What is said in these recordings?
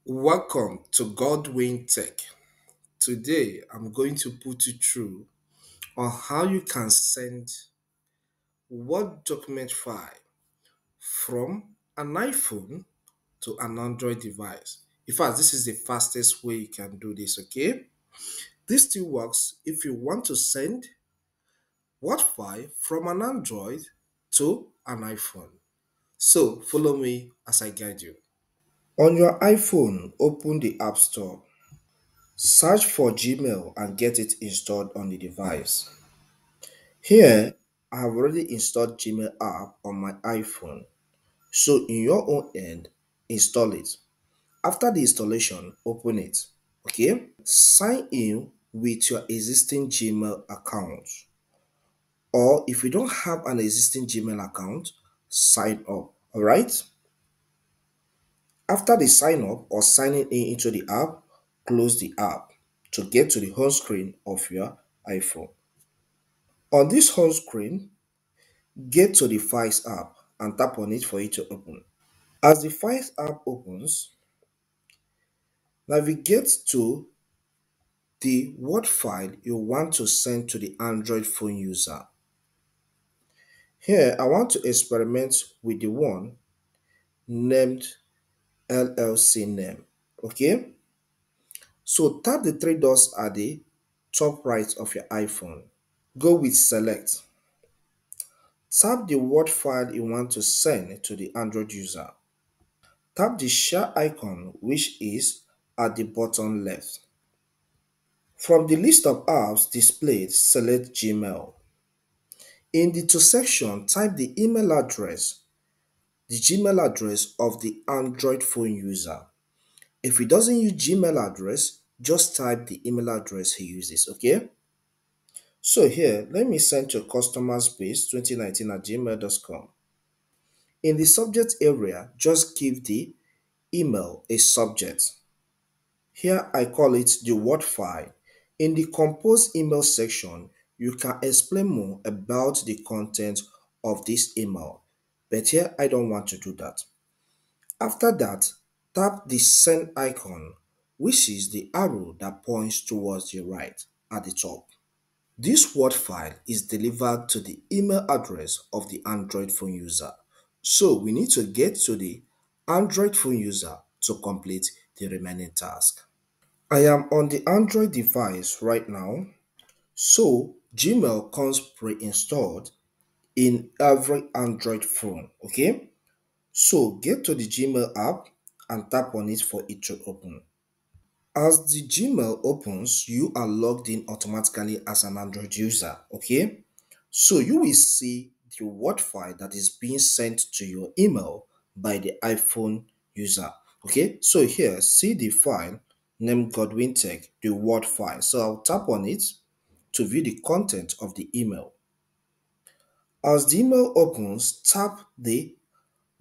Welcome to Godwin Tech. Today, I'm going to put you through on how you can send Word document file from an iPhone to an Android device. In fact, this is the fastest way you can do this, okay? This still works if you want to send Word file from an Android to an iPhone. So, follow me as I guide you. On your iPhone, open the App Store. Search for Gmail and get it installed on the device. Here, I have already installed Gmail app on my iPhone. So in your own end, install it. After the installation, open it. Okay? Sign in with your existing Gmail account. Or if you don't have an existing Gmail account, sign up. Alright? After the sign up or signing in into the app, close the app to get to the home screen of your iPhone. On this home screen, get to the Files app and tap on it for it to open. As the Files app opens, navigate to the Word file you want to send to the Android phone user. Here, I want to experiment with the one named LLC name. Okay? So tap the three dots at the top right of your iPhone. Go with Select. Tap the Word file you want to send to the Android user. Tap the share icon which is at the bottom left. From the list of apps displayed, select Gmail. In the to section, type the email address, the Gmail address of the Android phone user. If he doesn't use Gmail address, just type the email address he uses, okay? So here, let me send to customerspace2019 at gmail.com. In the subject area, just give the email a subject. Here I call it the Word file. In the compose email section, you can explain more about the content of this email. But here I don't want to do that. After that, tap the send icon, which is the arrow that points towards the right at the top. This Word file is delivered to the email address of the Android phone user. So we need to get to the Android phone user to complete the remaining task. I am on the Android device right now, so Gmail comes pre-installed in every Android phone, okay? So get to the Gmail app and tap on it for it to open. As the Gmail opens, you are logged in automatically as an Android user, okay? So you will see the Word file that is being sent to your email by the iPhone user, okay? So here, see the file named Godwin Tech, the Word file. So I'll tap on it to view the content of the email. As the email opens, tap the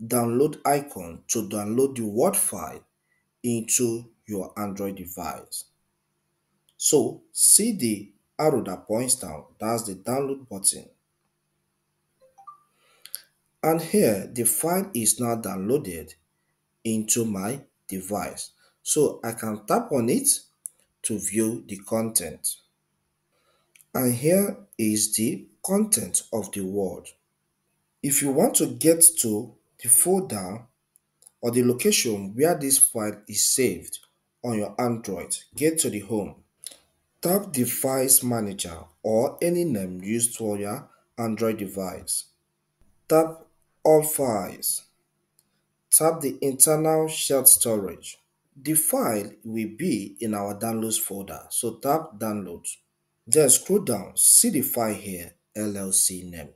download icon to download the Word file into your Android device. So see the arrow that points down, that's the download button. And here the file is now downloaded into my device. So I can tap on it to view the content. And here is the content of the Word. If you want to get to the folder or the location where this file is saved on your Android, get to the home. Tap the Files Manager or any name used for your Android device. Tap All Files. Tap the Internal Shared Storage. The file will be in our Downloads folder, so tap Download. Then scroll down, see the file here, LLC name.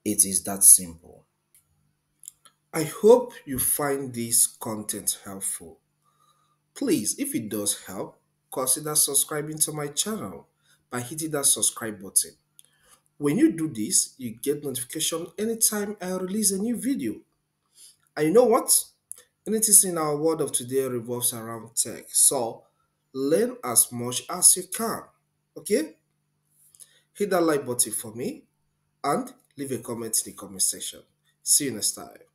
It is that simple. I hope you find this content helpful. Please, if it does help, consider subscribing to my channel by hitting that subscribe button. When you do this, you get notification anytime I release a new video. And you know what? Anything in our world of today revolves around tech. So learn as much as you can. Okay? Hit that like button for me and leave a comment in the comment section. See you next time.